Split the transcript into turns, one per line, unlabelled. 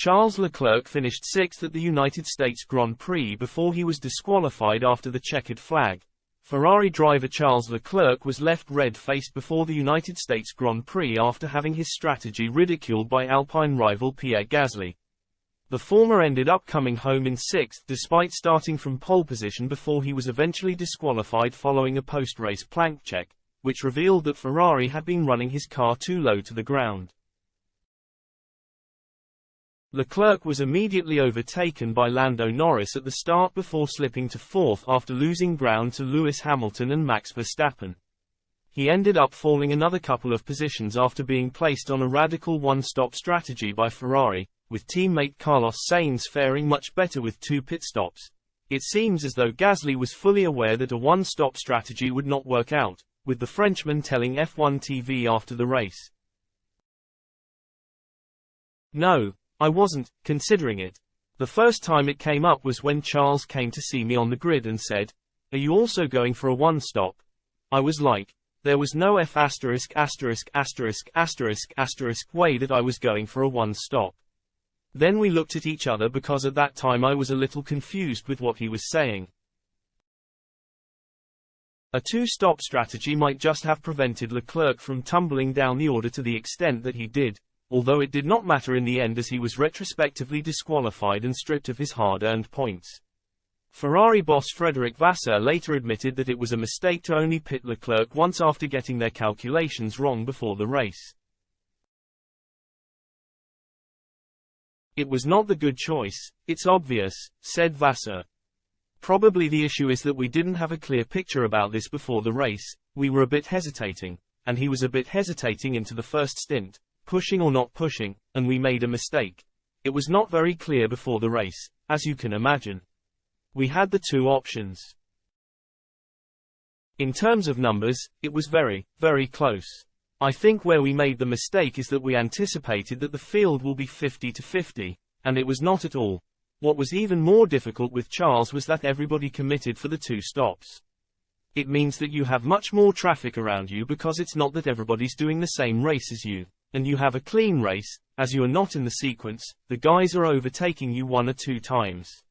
Charles Leclerc finished sixth at the United States Grand Prix before he was disqualified after the checkered flag. Ferrari driver Charles Leclerc was left red-faced before the United States Grand Prix after having his strategy ridiculed by Alpine rival Pierre Gasly. The former ended up coming home in sixth despite starting from pole position before he was eventually disqualified following a post-race plank check, which revealed that Ferrari had been running his car too low to the ground. Leclerc was immediately overtaken by Lando Norris at the start before slipping to fourth after losing ground to Lewis Hamilton and Max Verstappen. He ended up falling another couple of positions after being placed on a radical one-stop strategy by Ferrari, with teammate Carlos Sainz faring much better with 2 pit stops. It seems as though Gasly was fully aware that a one-stop strategy would not work out, with the Frenchman telling F1 TV after the race, "No, I wasn't considering it. The first time it came up was when Charles came to see me on the grid and said, 'Are you also going for a one-stop?' I was like, there was no way that I was going for a one-stop. Then we looked at each other because at that time I was a little confused with what he was saying." A two-stop strategy might just have prevented Leclerc from tumbling down the order to the extent that he did, although it did not matter in the end as he was retrospectively disqualified and stripped of his hard-earned points. Ferrari boss Frederic Vasseur later admitted that it was a mistake to only pit Leclerc once after getting their calculations wrong before the race. "It was not the good choice, it's obvious," said Vasseur. "Probably the issue is that we didn't have a clear picture about this before the race, we were a bit hesitating, and he was a bit hesitating into the first stint, pushing or not pushing, and we made a mistake. It was not very clear before the race, as you can imagine. We had the two options. In terms of numbers, it was very, very close. I think where we made the mistake is that we anticipated that the field will be 50-50, and it was not at all. What was even more difficult with Charles was that everybody committed for the two stops. It means that you have much more traffic around you because it's not that everybody's doing the same race as you, and you have a clean race, as you are not in the sequence, the guys are overtaking you 1 or 2 times.